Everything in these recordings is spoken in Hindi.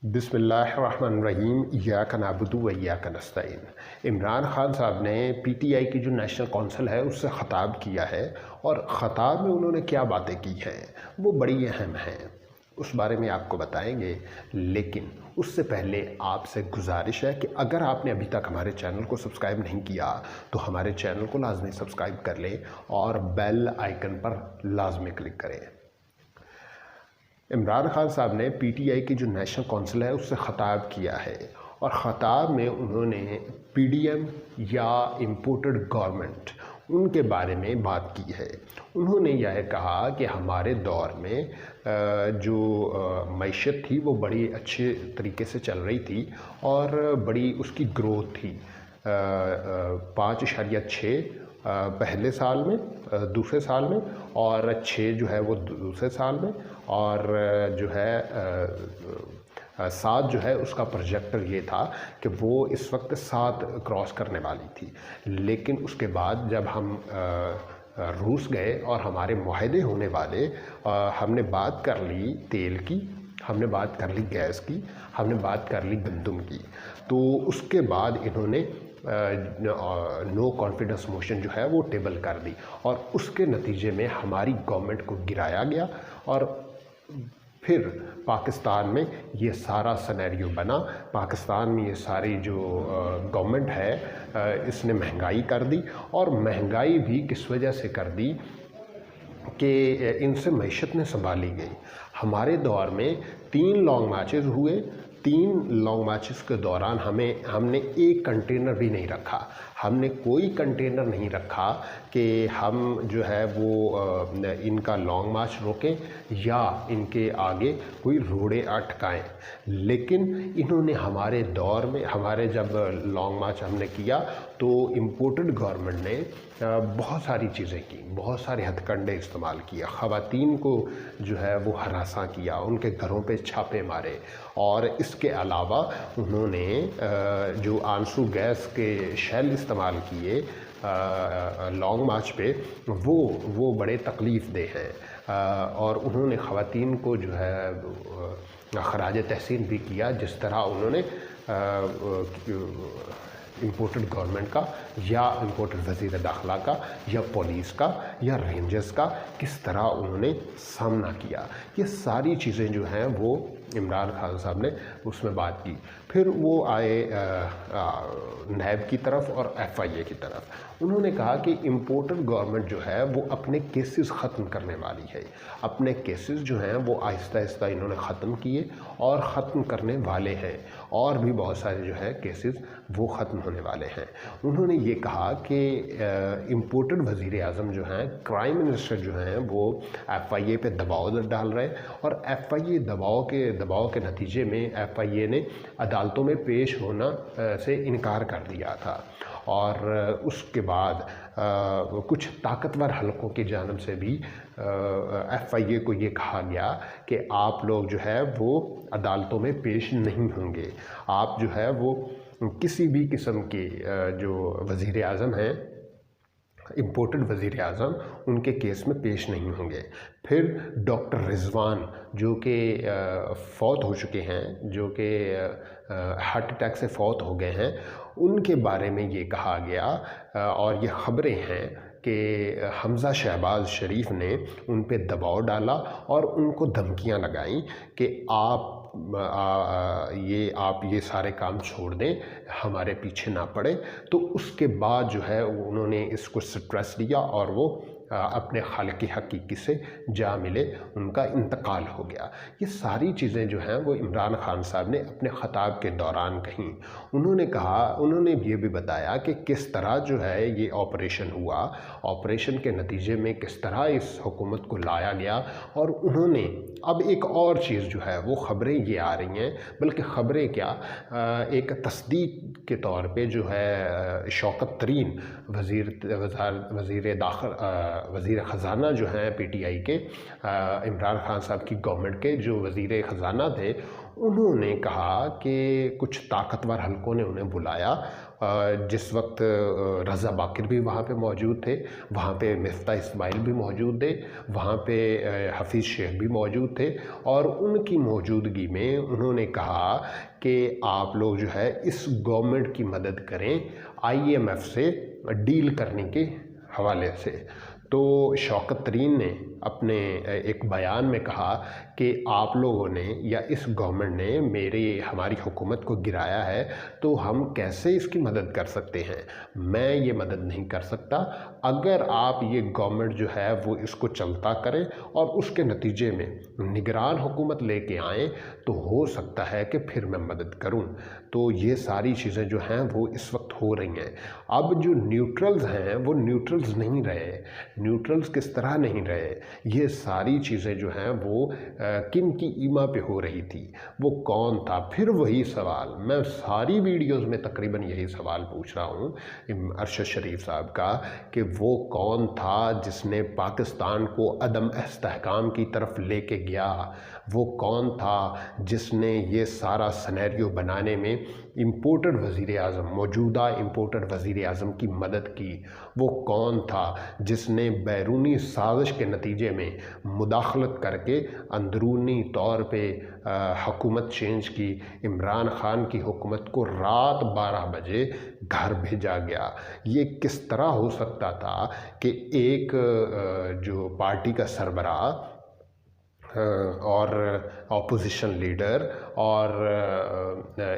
बिस्मिल्लाहिर्रहमानिर्रहीम इय्याका नअबुदु व इय्याका नस्तईन। इमरान खान साहब ने पीटीआई की जो नेशनल कौंसिल है उससे ख़िताब किया है और ख़िताब में उन्होंने क्या बातें की हैं वो बड़ी अहम हैं, उस बारे में आपको बताएंगे। लेकिन उससे पहले आपसे गुजारिश है कि अगर आपने अभी तक हमारे चैनल को सब्सक्राइब नहीं किया तो हमारे चैनल को लाजमी सब्सक्राइब कर लें और बेल आइकन पर लाजमी क्लिक करें। इमरान खान साहब ने पीटीआई की जो नेशनल कौंसिल है उससे ख़िताब किया है और ख़िताब में उन्होंने पीडीएम या इम्पोर्टेड गवर्नमेंट उनके बारे में बात की है। उन्होंने यह कहा कि हमारे दौर में जो मईशत थी वो बड़ी अच्छे तरीके से चल रही थी और बड़ी उसकी ग्रोथ थी। 5.6 पहले साल में, दूसरे साल में और 6 जो है वो दूसरे साल में और जो है 7 जो है उसका प्रोजेक्टर ये था कि वो इस वक्त 7 क्रॉस करने वाली थी। लेकिन उसके बाद जब हम रूस गए और हमारे मुआहदे होने वाले, हमने बात कर ली तेल की, हमने बात कर ली गैस की, हमने बात कर ली गंदम की, तो उसके बाद इन्होंने नो कॉन्फिडेंस मोशन जो है वो टेबल कर दी और उसके नतीजे में हमारी गवर्नमेंट को गिराया गया और फिर पाकिस्तान में ये सारा सिनेरियो बना। पाकिस्तान में ये सारी जो गवर्नमेंट है इसने महंगाई कर दी और महंगाई भी किस वजह से कर दी कि इनसे मईशत ने संभाली गई। हमारे दौर में 3 लॉन्ग मार्चेस हुए। 3 लॉन्ग मार्चेस के दौरान हमने एक कंटेनर भी नहीं रखा, हमने कोई कंटेनर नहीं रखा कि हम जो है वो इनका लॉन्ग मार्च रोकें या इनके आगे कोई रोड़े अटकाएं। लेकिन इन्होंने हमारे दौर में, हमारे जब लॉन्ग मार्च हमने किया तो इम्पोर्टेड गवर्नमेंट ने बहुत सारी चीज़ें की, बहुत सारे हथकंडे इस्तेमाल किया, ख़वातीन को जो है वो हरासा किया, उनके घरों पे छापे मारे और इसके अलावा उन्होंने जो आंसू गैस के शेल इस्तेमाल किए लॉन्ग मार्च पे वो बड़े तकलीफ़ दे हैं और उन्होंने ख़वातीन को जो है खराज तहसीन भी किया। जिस तरह उन्होंने इम्पोर्टेड गवर्नमेंट का या इम्पोर्टेड वज़ीर दाखिला का या पुलिस का या रेंजर्स का किस तरह उन्होंने सामना किया, ये सारी चीज़ें जो हैं वो इमरान खान साहब ने उसमें बात की। फिर वो आए नैब की तरफ और एफआईए की तरफ। उन्होंने कहा कि इम्पोर्टेड गवर्नमेंट जो है वो अपने केसेस ख़त्म करने वाली है। अपने केसेस जो हैं वो आहिस्ता आहिस्ता इन्होंने ख़त्म किए और ख़त्म करने वाले हैं और भी बहुत सारे जो है केसेस वो ख़त्म होने वाले हैं। उन्होंने ये कहा कि इम्पोर्टेड वज़ीर आज़म जो हैं, क्राइम मिनिस्टर जो हैं वो एफआईए पे दबाव डाल रहे हैं और एफआईए दबाव के नतीजे में एफआईए ने अदालतों में पेश होना से इनकार कर दिया था और उसके बाद कुछ ताकतवर हलकों की जानिब से भी एफआईए को ये कहा गया कि आप लोग जो है वो अदालतों में पेश नहीं होंगे, आप जो है वो किसी भी किस्म के जो वज़ीर आज़म हैं, इम्पोर्टेड वज़ीर आज़म, उनके केस में पेश नहीं होंगे। फिर डॉक्टर रिजवान जो कि फ़ौत हो चुके हैं, जो कि हार्ट अटैक से फ़ौत हो गए हैं, उनके बारे में ये कहा गया और ये ख़बरें हैं कि हमज़ा शहबाज शरीफ ने उन पे दबाव डाला और उनको धमकियां लगाईं कि आप ये सारे काम छोड़ दें, हमारे पीछे ना पड़े। तो उसके बाद जो है उन्होंने इसको स्ट्रेस दिया और वो अपने खालिक हकीकी से जा मिले, उनका इंतकाल हो गया। ये सारी चीज़ें जो हैं वो इमरान खान साहब ने अपने ख़िताब के दौरान कहीं। उन्होंने ये भी बताया कि किस तरह जो है ये ऑपरेशन हुआ, ऑपरेशन के नतीजे में किस तरह इस हुकूमत को लाया गया। और उन्होंने अब एक और चीज़ जो है वो ख़बरें ये आ रही हैं, बल्कि ख़बरें क्या, एक तस्दीक के तौर पे जो है शौकत तरीन वज़ीर ख़ज़ाना जो हैं पीटीआई के, इमरान खान साहब की गवर्नमेंट के जो वज़ीर ख़ज़ाना थे, उन्होंने कहा कि कुछ ताकतवर हलकों ने उन्हें बुलाया, जिस वक्त रज़ा बाकिर भी वहाँ पे मौजूद थे, वहाँ पे मिफ्ताह इस्माइल भी मौजूद थे, वहाँ पे हफीज़ शेख भी मौजूद थे, और उनकी मौजूदगी में उन्होंने कहा कि आप लोग जो है इस गवर्नमेंट की मदद करें IMF से डील करने के हवाले से। तो शौकत तरीन ने अपने एक बयान में कहा कि आप लोगों ने या इस गवर्नमेंट ने हमारी हुकूमत को गिराया है, तो हम कैसे इसकी मदद कर सकते हैं। मैं ये मदद नहीं कर सकता। अगर आप ये गवर्नमेंट जो है वो इसको चलता करें और उसके नतीजे में निगरान हुकूमत लेके आएँ, तो हो सकता है कि फिर मैं मदद करूं। तो ये सारी चीज़ें जो हैं वो इस वक्त हो रही हैं। अब जो न्यूट्रल्स हैं वो न्यूट्रल्स नहीं रहे। न्यूट्रल्स किस तरह नहीं रहे, ये सारी चीज़ें जो हैं वो किन की ईमा पे हो रही थी, वो कौन था। फिर वही सवाल, मैं सारी वीडियोस में तकरीबन यही सवाल पूछ रहा हूँ अरशद शरीफ साहब का, कि वो कौन था जिसने पाकिस्तान को अदम इस्तेहकाम की तरफ लेके गया। वो कौन था जिसने ये सारा सिनेरियो बनाने में इम्पोर्टेड वज़ीर आज़म, मौजूदा इम्पोर्टेड वज़ीर आज़म की मदद की। वो कौन था जिसने बैरूनी साजिश के नतीजे में मुदाखलत करके अंदरूनी तौर पे हुकूमत चेंज की। इमरान ख़ान की हुकूमत को रात 12 बजे घर भेजा गया। ये किस तरह हो सकता था कि एक जो पार्टी का सरबराह और अपोजिशन लीडर और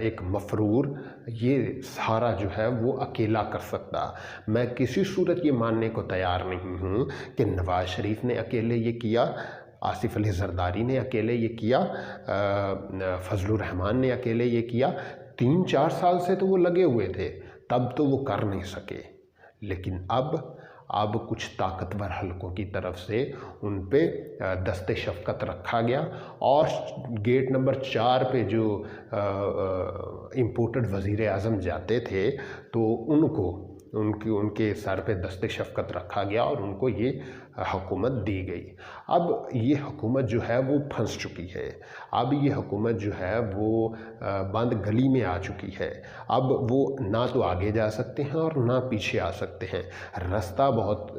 एक मफरूर ये सारा जो है वो अकेला कर सकता। मैं किसी सूरत ये मानने को तैयार नहीं हूँ कि नवाज़ शरीफ ने अकेले ये किया, आसिफ अली जरदारी ने अकेले ये किया, फजलुर रहमान ने अकेले ये किया। 3-4 साल से तो वो लगे हुए थे, तब तो वो कर नहीं सके। लेकिन अब कुछ ताकतवर हलकों की तरफ से उन पे दस्ते शफ़क़त रखा गया, और गेट नंबर 4 पे जो इम्पोर्टेड वज़ीर आज़म जाते थे तो उनके सर पे दस्ते शफ़क़त रखा गया और उनको ये हुकूमत दी गई। अब ये हुकूमत जो है वो फंस चुकी है। अब ये हुकूमत जो है वो बंद गली में आ चुकी है। अब वो ना तो आगे जा सकते हैं और ना पीछे आ सकते हैं। रास्ता बहुत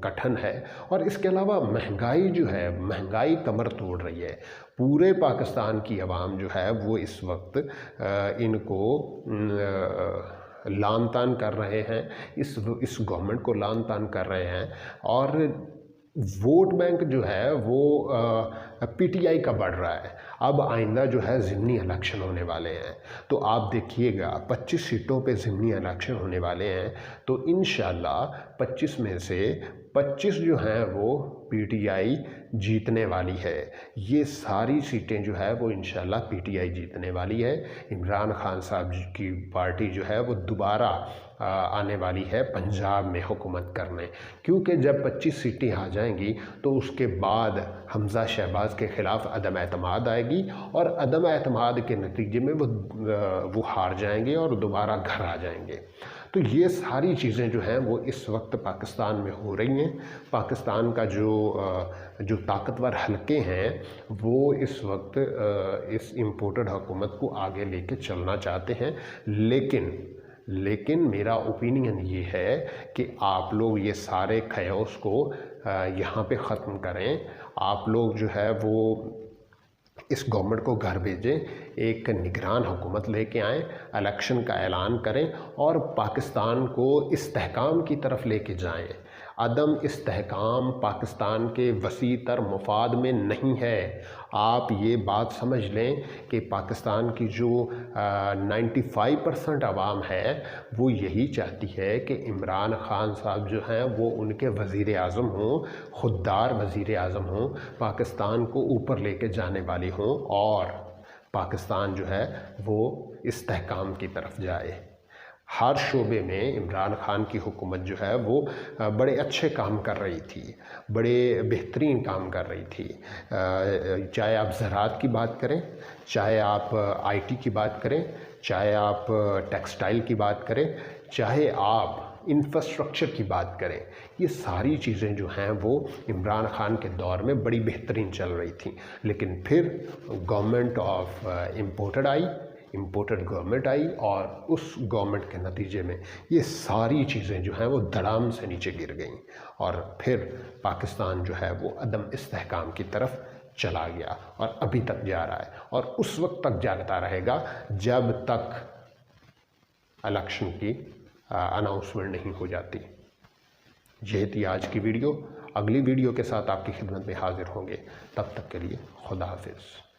कठिन है, और इसके अलावा महंगाई जो है, महंगाई कमर तोड़ रही है। पूरे पाकिस्तान की आवाम जो है वो इस वक्त इनको लान तान कर रहे हैं, इस गवर्नमेंट को लान तान कर रहे हैं। और वोट बैंक जो है वो PTI का बढ़ रहा है। अब आइंदा जो है ज़िमनी इलेक्शन होने वाले हैं, तो आप देखिएगा 25 सीटों पे ज़िमनी इलेक्शन होने वाले हैं। तो इंशाल्लाह 25 में से 25 जो हैं वो PTI जीतने वाली है। ये सारी सीटें जो है वो इंशाल्लाह PTI जीतने वाली है। इमरान खान साहब की पार्टी जो है वो दोबारा आने वाली है पंजाब में हुकूमत करने, क्योंकि जब 25 सीटें आ जाएंगी तो उसके बाद हमज़ा शहबाज के ख़िलाफ़ अदम एतमाद आएगी, और अदम एतमाद के नतीजे में वो हार जाएंगे और दोबारा घर आ जाएंगे। तो ये सारी चीज़ें जो हैं वो इस वक्त पाकिस्तान में हो रही हैं। पाकिस्तान का जो ताकतवर हलके हैं वो इस वक्त इस इम्पोर्टेड हुकूमत को आगे लेके चलना चाहते हैं। लेकिन मेरा ओपिनियन ये है कि आप लोग ये सारे खयास को यहाँ पे ख़त्म करें। आप लोग जो है वो इस गवर्नमेंट को घर भेजें, एक निगरान हुकूमत लेके आएँ, इलेक्शन का ऐलान करें और पाकिस्तान को इस्तेहकाम की तरफ लेके जाएं। अदम इस्तेहकाम पाकिस्तान के वसी तर मफाद में नहीं है। आप ये बात समझ लें कि पाकिस्तान की जो 95% आवाम है वो यही चाहती है कि इमरान ख़ान साहब जो हैं वो उनके वज़ीर आज़म हों, खुददार वज़ीर आज़म हों, पाकिस्तान को ऊपर लेके जाने वाले हों, और पाकिस्तान जो है वो इस्तेहकाम की तरफ जाए। हर शोबे में इमरान ख़ान की हुकूमत जो है वो बड़े अच्छे काम कर रही थी, बड़े बेहतरीन काम कर रही थी। चाहे आप ज़राअत की बात करें, चाहे आप IT की बात करें, चाहे आप टेक्सटाइल की बात करें, चाहे आप इंफ्रास्ट्रक्चर की बात करें, ये सारी चीज़ें जो हैं वो इमरान खान के दौर में बड़ी बेहतरीन चल रही थी। लेकिन फिर गवर्नमेंट ऑफ इम्पोर्टेड गवर्नमेंट आई और उस गवर्नमेंट के नतीजे में ये सारी चीज़ें जो हैं वो धड़ाम से नीचे गिर गईं और फिर पाकिस्तान जो है वो अदम इस्तेहकाम की तरफ चला गया और अभी तक जा रहा है और उस वक्त तक जाता रहेगा जब तक इलेक्शन की अनाउंसमेंट नहीं हो जाती। ये थी आज की वीडियो। अगली वीडियो के साथ आपकी खिदमत में हाजिर होंगे। तब तक के लिए खुदा हाफिज़।